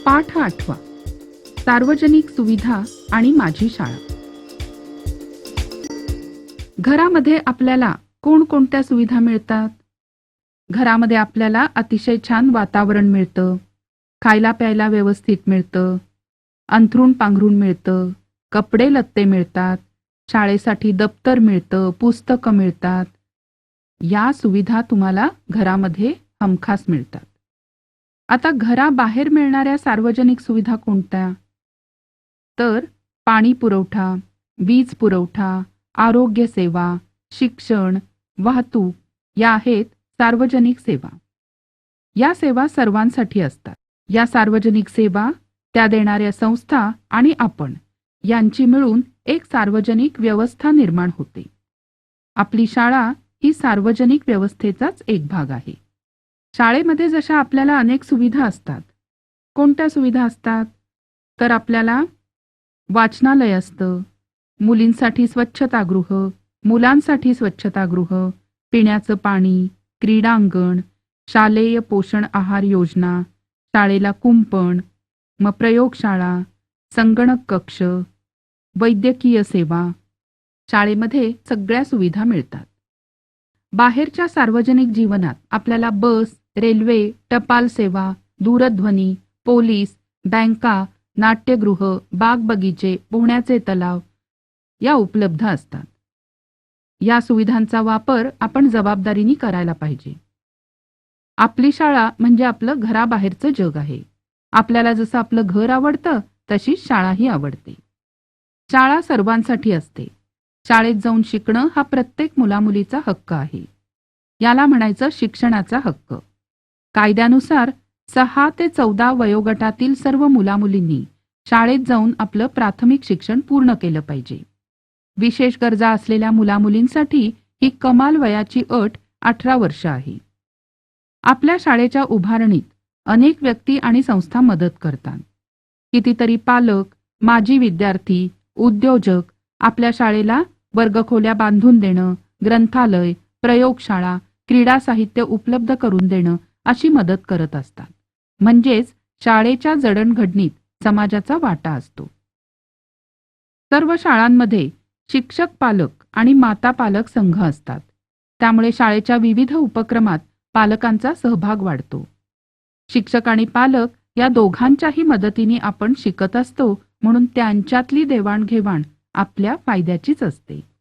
पाठ 8. सार्वजनिक सुविधा आणि माझी शाळा. घरामध्ये आपल्याला कोणकोणत्या सुविधा मिळतात? घरामध्ये आपल्याला अतिशय छान वातावरण मिळतं, खायला प्यायला व्यवस्थित मिळतं, अंथरूण पांघरूण मिळतं, कपडे लत्ते मिळतात, शाळेसाठी दप्तर मिळतं, पुस्तकं मिळतात. या सुविधा तुम्हाला घरामध्ये हमखास मिळतात. आता घराबाहेर मिळणाऱ्या सार्वजनिक सुविधा कोणत्या? तर पाणी पुरवठा, वीज पुरवठा, आरोग्य सेवा, शिक्षण, वाहतूक या आहेत सार्वजनिक सेवा. या सेवा सर्वांसाठी असतात. या सार्वजनिक सेवा, त्या देणाऱ्या संस्था आणि आपण यांची मिळून एक सार्वजनिक व्यवस्था निर्माण होते. आपली शाळा ही सार्वजनिक व्यवस्थेचाच एक भाग आहे. शाळेमध्ये जशा आपल्याला अनेक सुविधा असतात. कोणत्या सुविधा असतात? तर आपल्याला वाचनालय असतं, मुलींसाठी स्वच्छतागृह, मुलांसाठी स्वच्छतागृह, पिण्याचं पाणी, क्रीडांगण, शालेय पोषण आहार योजना, शाळेला कुंपण, मग प्रयोगशाळा, संगणक कक्ष, वैद्यकीय सेवा. शाळेमध्ये सगळ्या सुविधा मिळतात. बाहेरच्या सार्वजनिक जीवनात आपल्याला बस, रेल्वे, टपाल सेवा, दूरध्वनी, पोलीस, बँका, नाट्यगृह, बागबगीचे, पोहण्याचे तलाव या उपलब्ध असतात. या सुविधांचा वापर आपण जबाबदारीने करायला पाहिजे. आपली शाळा म्हणजे आपलं घराबाहेरचं जग आहे. आपल्याला जसं आपलं घर आवडतं तशीच शाळाही आवडते. शाळा सर्वांसाठी असते. शाळेत जाऊन शिकणं हा प्रत्येक मुलामुलीचा हक्क आहे. याला म्हणायचं शिक्षणाचा हक्क. कायद्यानुसार 6 ते 14 वयोगटातील सर्व मुलामुलींनी शाळेत जाऊन आपलं प्राथमिक शिक्षण पूर्ण केलं पाहिजे. विशेष गरजा असलेल्या मुलामुलींसाठी ही कमाल वयाची अट 18 वर्ष आहे. आपल्या शाळेच्या उभारणीत अनेक व्यक्ती आणि संस्था मदत करतात. कितीतरी पालक, माजी विद्यार्थी, उद्योजक आपल्या शाळेला वर्गखोल्या बांधून देणं, ग्रंथालय, प्रयोगशाळा, क्रीडा साहित्य उपलब्ध करून देणं अशी मदत करत असतात. म्हणजेच शाळेच्या जडणघडणीत समाजाचा वाटा असतो. सर्व शाळांमध्ये शिक्षक पालक आणि माता पालक संघ असतात. त्यामुळे शाळेच्या विविध उपक्रमात पालकांचा सहभाग वाढतो. शिक्षक आणि पालक या दोघांच्याही मदतीने आपण शिकत असतो, म्हणून त्यांच्यातली देवाणघेवाण आपल्या फायद्याचीच असते.